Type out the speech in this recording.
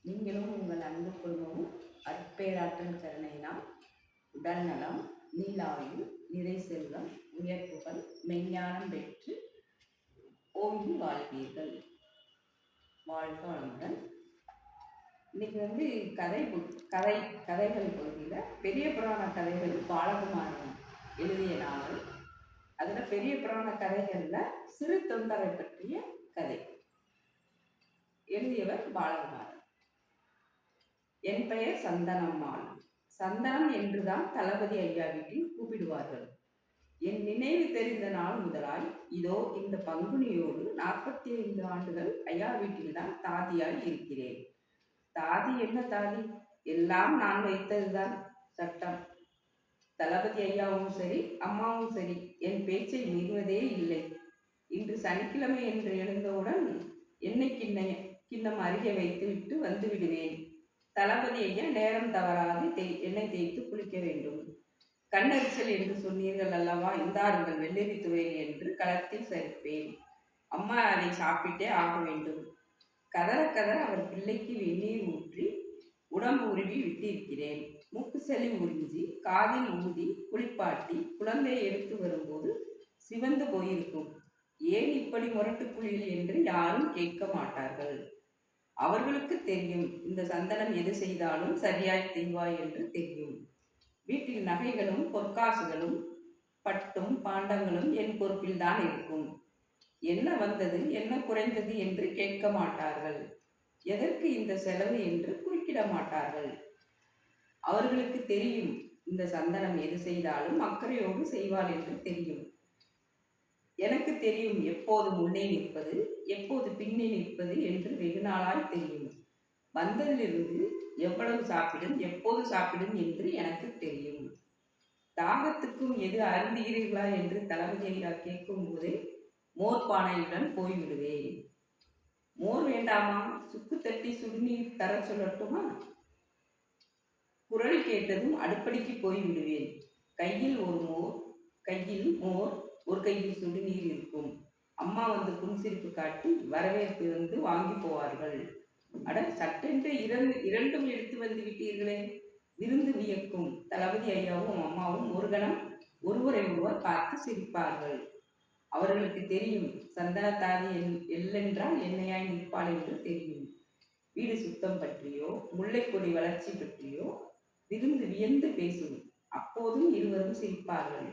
நீங்களும் உங்கள் அன்பு குடும்பமும் அற்பேராற்றல் கருணையினால் உடல் நலம், நீலாயுள், நிறை செல்வம், உயர்ப்புகள், மெஞ்ஞானம் பெற்று ஓங்கி வாழ்வீர்கள். வாழ்க வளமுடன். இன்னைக்கு கதைகள் பகுதியில் பெரிய புராண கதைகள் பாலகுமாரன் எழுதிய நாவல். அதில் பெரிய புராண கதைகளில் சிறு தொண்டரை பற்றிய கதை. எழுதியவர் பாலகுமாரன். என் பெயர் சந்தனம்மாள். சந்தனம் என்றுதான் தளபதி ஐயா வீட்டில் கூப்பிடுவார்கள். என் நினைவு தெரிந்த நாள் முதலாய் இதோ இந்த பங்குனியோடு 45 ஆண்டுகள் ஐயா வீட்டில்தான் தாதியாய் இருக்கிறேன். தாதி என்ன தாதி? எல்லாம் நான் வைத்ததுதான் சட்டம். தளபதி ஐயாவும் சரி, அம்மாவும் சரி என் பேச்சை மீறுவதே இல்லை. இன்று சனிக்கிழமை என்று எழுந்தவுடன் எண்ணெய் கிண்ணம் அருகே வைத்துவிட்டு வந்து விடுவேன். தளபதி ஐயா நேரம் தவறாது எண்ணெய் தேய்த்து குளிக்க வேண்டும். கண்ணரிச்சல் என்று சொன்னீர்கள் அல்லவா, இந்தாருங்கள் வெள்ளரி துவையல் என்று களத்தில் சரிப்பேன். அம்மா அதை சாப்பிட்டே ஆக வேண்டும். கதற கதற அவர் பிள்ளைக்கு வெந்நீர் ஊற்றி உடம்பு உருவி விட்டிருக்கிறேன். மூக்கு சளி உறிஞ்சி காதில் ஊதி குளிப்பாட்டி குழந்தையை எடுத்து வரும்போது சிவந்து போயிருக்கும். ஏன் இப்படி முரட்டு குளியல் என்று யாரும் கேட்க மாட்டார்கள். அவர்களுக்கு தெரியும், இந்த சந்தனம் எது செய்தாலும் சரியாய் செய்வாய் என்று தெரியும். வீட்டில் நகைகளும் பொற்காசுகளும் பட்டும் பாண்டங்களும் என் பொறுப்பில் தான் இருக்கும். என்ன வந்தது என்ன குறைந்தது என்று கேட்க மாட்டார்கள். எதற்கு இந்த செலவு என்று குறுக்கிட மாட்டார்கள். அவர்களுக்கு தெரியும், இந்த சந்தனம் எது செய்தாலும் அக்கறையோடு செய்வாள் என்று தெரியும். எனக்கு தெரியும், எப்போது முன்னே நிற்பது எப்போது பின்னே நிற்பது என்று வெகு நாளாய் தெரியும். வந்ததிலிருந்து எவ்வளவு சாப்பிடும் எப்போது சாப்பிடும் என்று எனக்கு தெரியும். தாகத்துக்கும் எது அருந்துகிறீர்களா என்று தளபதி ஐயா கேட்கும் போதே மோர் பானையுடன் போய்விடுவேன். மோர் வேண்டாமா? சுக்கு தட்டி சுடுநீர் தர சொல்லட்டுமா? குரல் கேட்டதும் அடுப்படிக்கு போய்விடுவேன். கையில் மோர், ஒரு கையில் சுடுநீர் இருக்கும். அம்மா வந்து புன்சிரிப்பு காட்டி வரவேற்பு வந்து வாங்கி போவார்கள். அட, சட்டென்று இரண்டும் எடுத்து வந்து விட்டீர்களே! விருந்து வியக்கும். தளபதி ஐயாவும் அம்மாவும் ஒரு கணம் ஒருவரை ஒருவர் பார்த்து சிரிப்பார்கள். அவர்களுக்கு தெரியும், சந்தனத்தாதி எல்லென்றால் என்னையாய் நிற்பாள் என்று தெரியும். வீடு சுத்தம் பற்றியோ முல்லைக்கொடி வளர்ச்சி பற்றியோ விருந்து வியந்து பேசும். அப்போதும் இருவரும் சிரிப்பார்கள்.